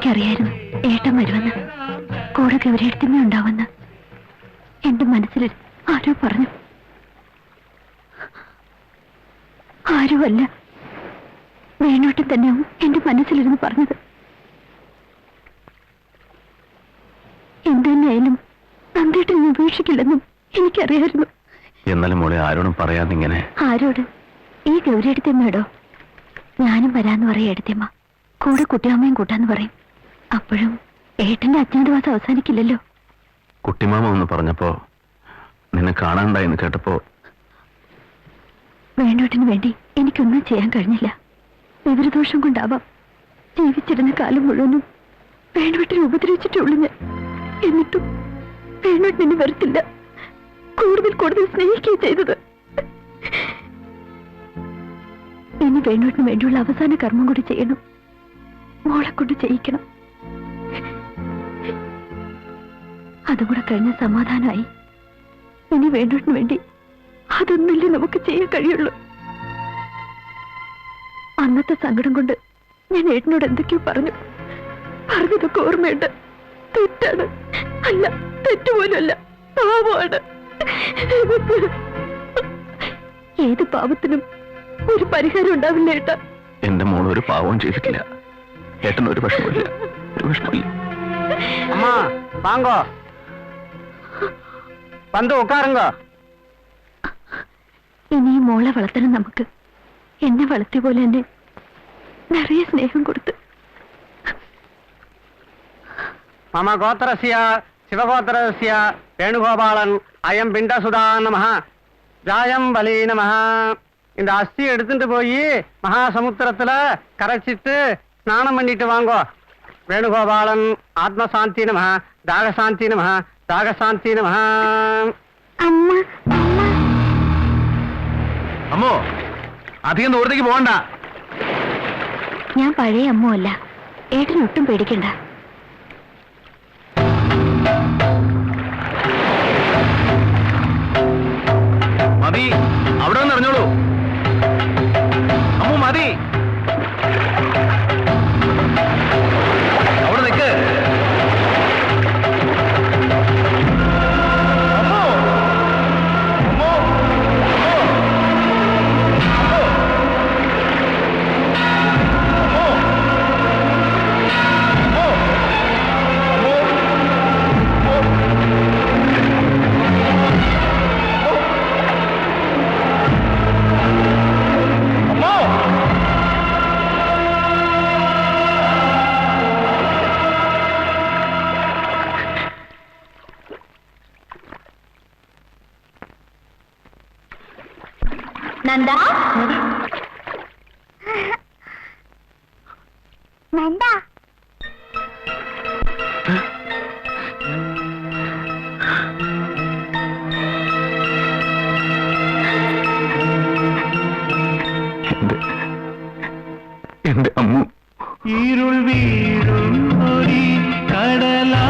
എനിക്കറിയായിരുന്നു ഏട്ടൻ വരുമെന്ന്, കൂടെ ഗൗരിയെടുത്തമ്മ ഉണ്ടാവുമെന്ന്. എന്റെ മനസ്സിൽ ആരോ പറഞ്ഞു. ആരുമല്ല, വേണോട്ടം തന്നെയാവും എന്റെ മനസ്സിലിരുന്ന് പറഞ്ഞത്. എന്തുതന്നെയായാലും നന്ദേട്ടൻ നീ ഉപേക്ഷിക്കില്ലെന്നും എനിക്കറിയായിരുന്നു. എന്നാലും മോളെ ആരോടും പറയാതിങ്ങനെ. ആരോട്? ഈ ഗൗരിയെടുത്തമ്മയോടോ? ഞാനും വരാന്ന് പറയാ എടുത്തമ്മ, കൂടെ കുട്ടിയമ്മയും കൂട്ടാന്ന് പറയും. അപ്പോഴും ഏട്ടന്റെ അജ്ഞാതവാസം അവസാനിക്കില്ലല്ലോ. കുട്ടിമാമ ഒന്ന് പറഞ്ഞപ്പോ, നിന്നെ കാണാണ്ടായെന്ന് കേട്ടപ്പോ, വേണോട്ടിന് വേണ്ടി എനിക്കൊന്നും ചെയ്യാൻ കഴിഞ്ഞില്ല. വിവരദോഷം കൊണ്ടാവാം. ജീവിച്ചിരുന്ന കാലം മുഴുവനും വേണോട്ടിനെ ഉപദ്രവിച്ചിട്ടുള്ളൂ ഞാൻ. എന്നിട്ടും വേണോട്ടിന് എന്നെ വരത്തില്ല, കൂടുതൽ കൂടുതൽ സ്നേഹിക്കുകയും ചെയ്തത്. ഇനി വേണോട്ടിന് വേണ്ടിയുള്ള അവസാന കർമ്മം കൂടി ചെയ്യണം, മോളെ കൊണ്ട് ചെയ്യിക്കണം. അതുകൂടെ കഴിഞ്ഞ സമാധാനമായി. ഇനി വേണ്ടോട്ടിന് വേണ്ടി അതൊന്നല്ലേ നമുക്ക് ചെയ്യാൻ കഴിയുള്ളൂ. അന്നത്തെ സങ്കടം കൊണ്ട് ഞാൻ ഏട്ടനോട് എന്തൊക്കെയോ പറഞ്ഞതൊക്കെ ഓർമ്മയുണ്ട്. തെറ്റാണ്, അല്ല തെറ്റുപോലല്ല, പാവമാണ്. ഏത് പാവത്തിനും ഒരു പരിഹാരം ഉണ്ടാവില്ല ഏട്ടാ. എന്റെ മോൾ ഒരു പാവവും ചെയ്തിട്ടില്ല. ഏട്ടൻ ഒരു വിഷമമില്ല, ഒരു വിഷമമില്ല. അമ്മ വാങ്ങോ, വന്ന് ഉക്കാറുങ്കോ. ഇനി മോളെ വളർത്തണം നമുക്ക്. എന്നെ വളർത്തിയ പോലെ തന്നെ നിറയെ സ്നേഹം കൊടുത്ത്. മമ ഗോത്രസ്യ ശിവഗോത്രസ്യ വേണുഗോപാലൻ അയം പിണ്ടസുധാ നമഃ ஜாயம் பலி நமஹ. இந்த அஸ்தி எடுத்துட்டு போய் மகாசமுத்திரத்துல கரைச்சிட்டு ஸ்நானம் பண்ணிட்டு வாங்கோ. வேணுகோபாலன் ஆத்மசாந்தி நமஹ, தாகசாந்தி நமஹ, தாகசாந்தி நமஹ. അമ്മോ, അധികം ദൂരത്തേക്ക് പോകണ്ട. ഞാൻ പഴയ അമ്മ അല്ല, ഏട്ടനൊട്ടും പേടിക്കണ്ട. മതി, അവിടെ നിന്ന് അറിഞ്ഞോളൂ. അമ്മു മതി, അവിടെ നിൽക്ക്. നന്ദ, നന്ദ, എന്റെ അമ്മു. ഇരുൾ വീഴും ഒരു കടലാ